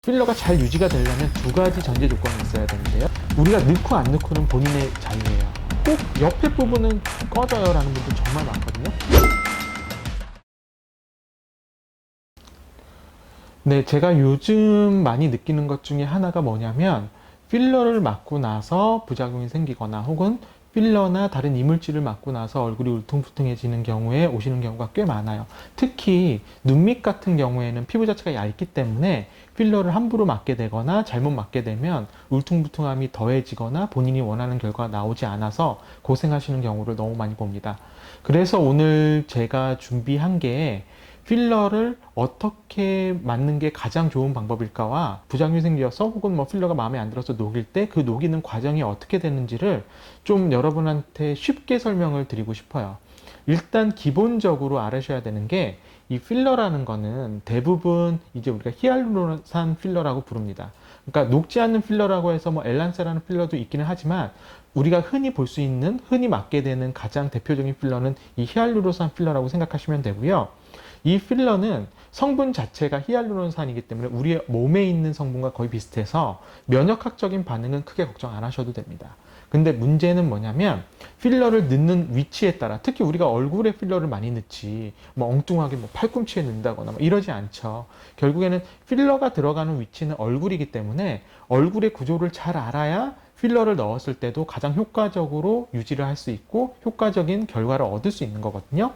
필러가 잘 유지가 되려면 두 가지 전제 조건이 있어야 되는데요. 우리가 넣고 안 넣고는 본인의 자유예요. 꼭 옆에 부분은 꺼져요 라는 분들 정말 많거든요. 네, 제가 요즘 많이 느끼는 것 중에 하나가 뭐냐면 필러를 맞고 나서 부작용이 생기거나 혹은 필러나 다른 이물질을 맞고 나서 얼굴이 울퉁불퉁해지는 경우에 오시는 경우가 꽤 많아요. 특히 눈밑 같은 경우에는 피부 자체가 얇기 때문에 필러를 함부로 맞게 되거나 잘못 맞게 되면 울퉁불퉁함이 더해지거나 본인이 원하는 결과가 나오지 않아서 고생하시는 경우를 너무 많이 봅니다. 그래서 오늘 제가 준비한 게 필러를 어떻게 맞는 게 가장 좋은 방법일까와 부작용이 생겨서 혹은 뭐 필러가 마음에 안 들어서 녹일 때 그 녹이는 과정이 어떻게 되는지를 좀 여러분한테 쉽게 설명을 드리고 싶어요. 일단 기본적으로 알으셔야 되는 게 이 필러라는 거는 대부분 이제 우리가 히알루론산 필러라고 부릅니다. 그러니까 녹지 않는 필러라고 해서 뭐 엘란세라는 필러도 있기는 하지만 우리가 흔히 볼 수 있는 흔히 맞게 되는 가장 대표적인 필러는 이 히알루론산 필러라고 생각하시면 되고요. 이 필러는 성분 자체가 히알루론산이기 때문에 우리 몸에 있는 성분과 거의 비슷해서 면역학적인 반응은 크게 걱정 안 하셔도 됩니다. 근데 문제는 뭐냐면 필러를 넣는 위치에 따라 특히 우리가 얼굴에 필러를 많이 넣지 뭐 엉뚱하게 뭐 팔꿈치에 넣는다거나 뭐 이러지 않죠. 결국에는 필러가 들어가는 위치는 얼굴이기 때문에 얼굴의 구조를 잘 알아야 필러를 넣었을 때도 가장 효과적으로 유지를 할 수 있고 효과적인 결과를 얻을 수 있는 거거든요.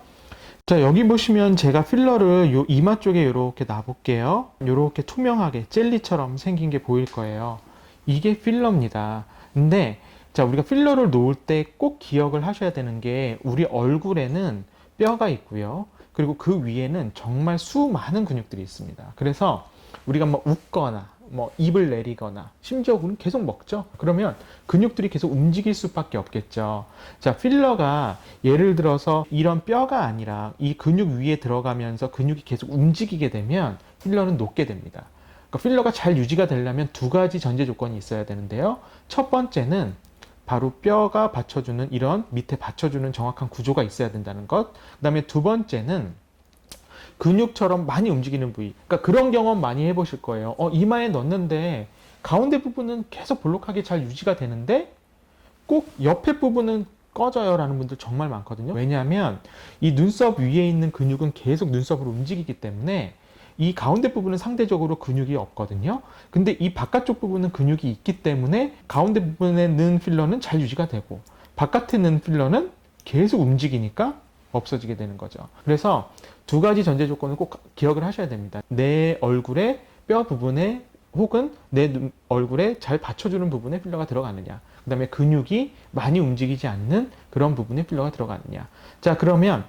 자, 여기 보시면 제가 필러를 요 이마 쪽에 이렇게 놔볼게요. 이렇게 투명하게 젤리처럼 생긴 게 보일 거예요. 이게 필러입니다. 근데 자, 우리가 필러를 놓을 때 꼭 기억을 하셔야 되는 게 우리 얼굴에는 뼈가 있고요. 그리고 그 위에는 정말 수많은 근육들이 있습니다. 그래서 우리가 뭐 웃거나 뭐 입을 내리거나 심지어 우리는 계속 먹죠. 그러면 근육들이 계속 움직일 수밖에 없겠죠. 자, 필러가 예를 들어서 이런 뼈가 아니라 이 근육 위에 들어가면서 근육이 계속 움직이게 되면 필러는 녹게 됩니다. 그러니까 필러가 잘 유지가 되려면 두 가지 전제 조건이 있어야 되는데요. 첫 번째는 바로 뼈가 받쳐주는 이런 밑에 받쳐주는 정확한 구조가 있어야 된다는 것. 그 다음에 두 번째는 근육처럼 많이 움직이는 부위. 그러니까 그런 경험 많이 해보실 거예요. 이마에 넣는데 가운데 부분은 계속 볼록하게 잘 유지가 되는데 꼭 옆에 부분은 꺼져요 라는 분들 정말 많거든요. 왜냐하면 이 눈썹 위에 있는 근육은 계속 눈썹으로 움직이기 때문에 이 가운데 부분은 상대적으로 근육이 없거든요. 근데 이 바깥쪽 부분은 근육이 있기 때문에 가운데 부분에 넣은 필러는 잘 유지가 되고 바깥에 넣은 필러는 계속 움직이니까 없어지게 되는 거죠. 그래서 두 가지 전제 조건을 꼭 기억을 하셔야 됩니다. 내 얼굴의 뼈 부분에 혹은 내 얼굴에 잘 받쳐주는 부분에 필러가 들어가느냐. 그 다음에 근육이 많이 움직이지 않는 그런 부분에 필러가 들어가느냐. 자, 그러면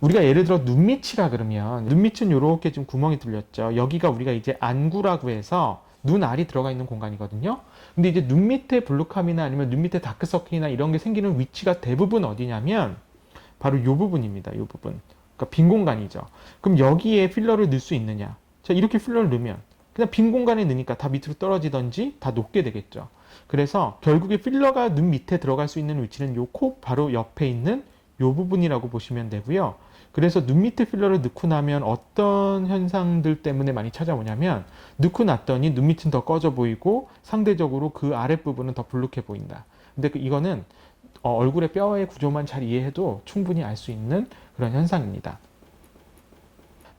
우리가 예를 들어 눈밑이라 그러면 눈밑은 이렇게 좀 구멍이 뚫렸죠. 여기가 우리가 이제 안구라고 해서 눈알이 들어가 있는 공간이거든요. 근데 이제 눈 밑에 블루캄이나 아니면 눈 밑에 다크서클이나 이런 게 생기는 위치가 대부분 어디냐면 바로 이 부분입니다. 이 부분. 그러니까 빈 공간이죠. 그럼 여기에 필러를 넣을 수 있느냐? 자, 이렇게 필러를 넣으면 그냥 빈 공간에 넣으니까 다 밑으로 떨어지던지 다 녹게 되겠죠. 그래서 결국에 필러가 눈 밑에 들어갈 수 있는 위치는 요 코 바로 옆에 있는 요 부분이라고 보시면 되고요. 그래서 눈 밑에 필러를 넣고 나면 어떤 현상들 때문에 많이 찾아오냐면 넣고 났더니 눈 밑은 더 꺼져 보이고 상대적으로 그 아랫부분은 더 불룩해 보인다. 근데 이거는 얼굴의 뼈의 구조만 잘 이해해도 충분히 알 수 있는 그런 현상입니다.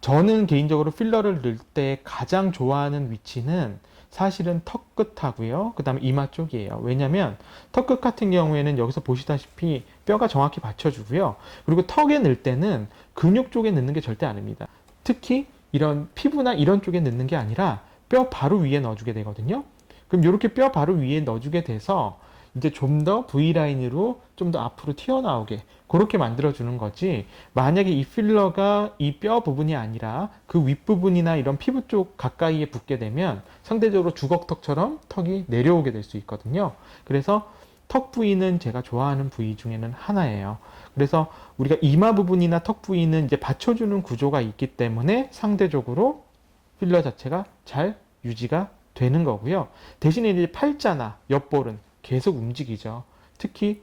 저는 개인적으로 필러를 넣을 때 가장 좋아하는 위치는 사실은 턱 끝하고요. 그 다음에 이마 쪽이에요. 왜냐면 턱 끝 같은 경우에는 여기서 보시다시피 뼈가 정확히 받쳐주고요. 그리고 턱에 넣을 때는 근육 쪽에 넣는 게 절대 아닙니다. 특히 이런 피부나 이런 쪽에 넣는 게 아니라 뼈 바로 위에 넣어주게 되거든요. 그럼 이렇게 뼈 바로 위에 넣어주게 돼서 이제 좀 더 V라인으로 좀 더 앞으로 튀어나오게 그렇게 만들어주는 거지. 만약에 이 필러가 이 뼈 부분이 아니라 그 윗부분이나 이런 피부 쪽 가까이에 붙게 되면 상대적으로 주걱턱처럼 턱이 내려오게 될 수 있거든요. 그래서 턱 부위는 제가 좋아하는 부위 중에는 하나예요. 그래서 우리가 이마 부분이나 턱 부위는 이제 받쳐주는 구조가 있기 때문에 상대적으로 필러 자체가 잘 유지가 되는 거고요. 대신에 이제 팔자나 옆볼은 계속 움직이죠. 특히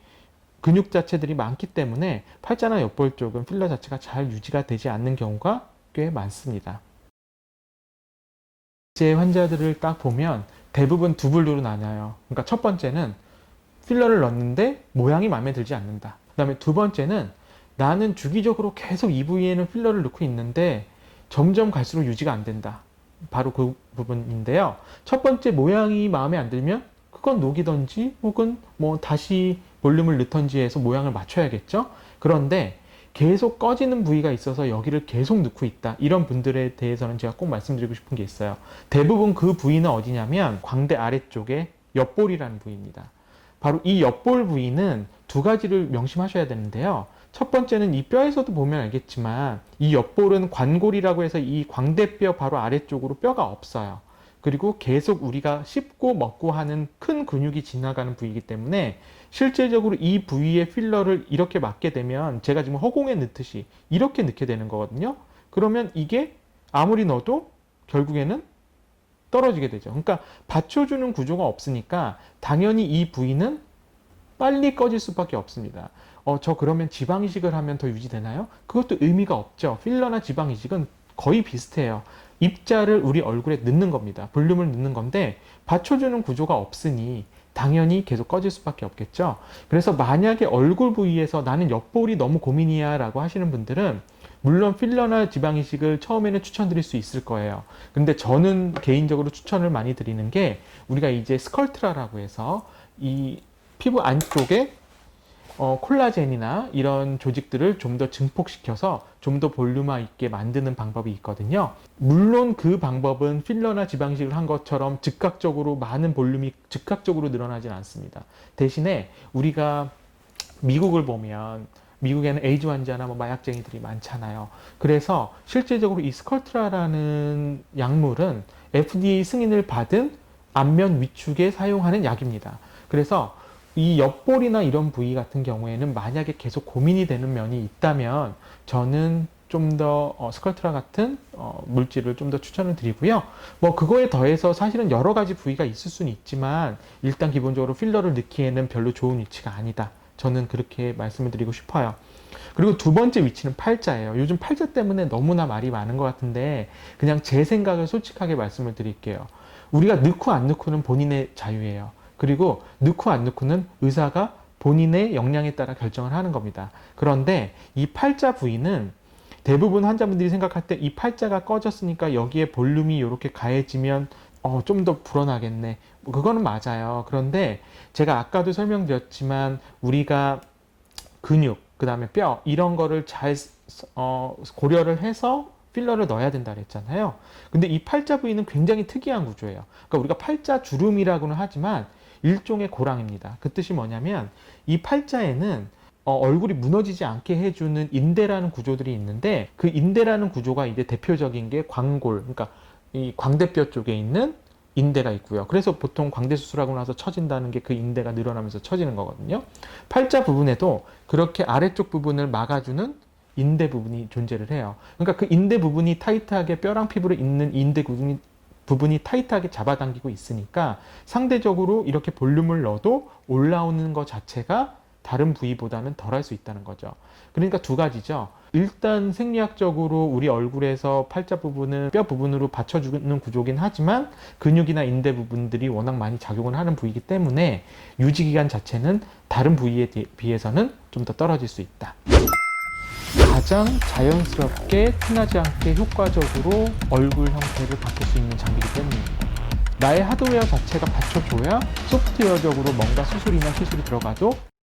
근육 자체들이 많기 때문에 팔자나 옆볼 쪽은 필러 자체가 잘 유지가 되지 않는 경우가 꽤 많습니다. 제 환자들을 딱 보면 대부분 두 분류로 나뉘어요. 그러니까 첫 번째는 필러를 넣는데 모양이 마음에 들지 않는다. 그 다음에 두 번째는 나는 주기적으로 계속 이 부위에는 필러를 넣고 있는데 점점 갈수록 유지가 안 된다. 바로 그 부분인데요. 첫 번째 모양이 마음에 안 들면 그건 녹이던지 혹은 뭐 다시 볼륨을 넣던지 해서 모양을 맞춰야겠죠. 그런데 계속 꺼지는 부위가 있어서 여기를 계속 넣고 있다. 이런 분들에 대해서는 제가 꼭 말씀드리고 싶은 게 있어요. 대부분 그 부위는 어디냐면 광대 아래쪽에 옆볼이라는 부위입니다. 바로 이 옆볼 부위는 두 가지를 명심하셔야 되는데요. 첫 번째는 이 뼈에서도 보면 알겠지만 이 옆볼은 관골이라고 해서 이 광대뼈 바로 아래쪽으로 뼈가 없어요. 그리고 계속 우리가 씹고 먹고 하는 큰 근육이 지나가는 부위이기 때문에 실제적으로 이 부위에 필러를 이렇게 맞게 되면 제가 지금 허공에 넣듯이 이렇게 넣게 되는 거거든요. 그러면 이게 아무리 넣어도 결국에는 떨어지게 되죠. 그러니까 받쳐주는 구조가 없으니까 당연히 이 부위는 빨리 꺼질 수밖에 없습니다. 저 그러면 지방 이식을 하면 더 유지되나요? 그것도 의미가 없죠. 필러나 지방 이식은 거의 비슷해요. 입자를 우리 얼굴에 넣는 겁니다. 볼륨을 넣는 건데 받쳐주는 구조가 없으니 당연히 계속 꺼질 수밖에 없겠죠. 그래서 만약에 얼굴 부위에서 나는 옆볼이 너무 고민이야 라고 하시는 분들은 물론 필러나 지방 이식을 처음에는 추천드릴 수 있을 거예요. 근데 저는 개인적으로 추천을 많이 드리는 게 우리가 이제 스컬트라라고 해서 이 피부 안쪽에 콜라겐이나 이런 조직들을 좀 더 증폭시켜서 좀 더 볼륨화 있게 만드는 방법이 있거든요. 물론 그 방법은 필러나 지방이식을 한 것처럼 즉각적으로 많은 볼륨이 즉각적으로 늘어나진 않습니다. 대신에 우리가 미국을 보면 미국에는 에이즈 환자나 뭐 마약쟁이들이 많잖아요. 그래서 실제적으로 이 스컬트라라는 약물은 FDA 승인을 받은 안면 위축에 사용하는 약입니다. 그래서 이 옆볼이나 이런 부위 같은 경우에는 만약에 계속 고민이 되는 면이 있다면 저는 좀 더 스컬트라 같은 물질을 좀 더 추천을 드리고요. 뭐 그거에 더해서 사실은 여러 가지 부위가 있을 수는 있지만 일단 기본적으로 필러를 넣기에는 별로 좋은 위치가 아니다. 저는 그렇게 말씀을 드리고 싶어요. 그리고 두 번째 위치는 팔자예요. 요즘 팔자 때문에 너무나 말이 많은 것 같은데 그냥 제 생각을 솔직하게 말씀을 드릴게요. 우리가 넣고 안 넣고는 본인의 자유예요. 그리고 넣고 안 넣고는 의사가 본인의 역량에 따라 결정을 하는 겁니다. 그런데 이 팔자 부위는 대부분 환자분들이 생각할 때 이 팔자가 꺼졌으니까 여기에 볼륨이 이렇게 가해지면 좀 더 불어나겠네. 그거는 맞아요. 그런데 제가 아까도 설명드렸지만 우리가 근육, 그 다음에 뼈 이런 거를 잘 고려를 해서 필러를 넣어야 된다 그랬잖아요. 근데 이 팔자 부위는 굉장히 특이한 구조예요. 그러니까 우리가 팔자 주름이라고는 하지만 일종의 고랑입니다. 그 뜻이 뭐냐면 이 팔자에는 얼굴이 무너지지 않게 해주는 인대라는 구조들이 있는데 그 인대라는 구조가 이제 대표적인 게 광골, 그러니까 이 광대뼈 쪽에 있는 인대가 있고요. 그래서 보통 광대 수술하고 나서 처진다는 게 그 인대가 늘어나면서 처지는 거거든요. 팔자 부분에도 그렇게 아래쪽 부분을 막아주는 인대 부분이 존재를 해요. 그러니까 그 인대 부분이 타이트하게 뼈랑 피부를 잇는 인대 부분이 타이트하게 잡아당기고 있으니까 상대적으로 이렇게 볼륨을 넣어도 올라오는 것 자체가 다른 부위보다는 덜할 수 있다는 거죠. 그러니까 두 가지죠. 일단 생리학적으로 우리 얼굴에서 팔자 부분은 뼈 부분으로 받쳐주는 구조긴 하지만 근육이나 인대 부분들이 워낙 많이 작용을 하는 부위이기 때문에 유지기간 자체는 다른 부위에 비해서는 좀 더 떨어질 수 있다. 가장 자연스럽게 티나지 않게 효과적으로 얼굴 형태를 바꿀 수 있는 장비이기 때문입니다. 나의 하드웨어 자체가 받쳐줘야 소프트웨어적으로 뭔가 수술이나 시술이 들어가도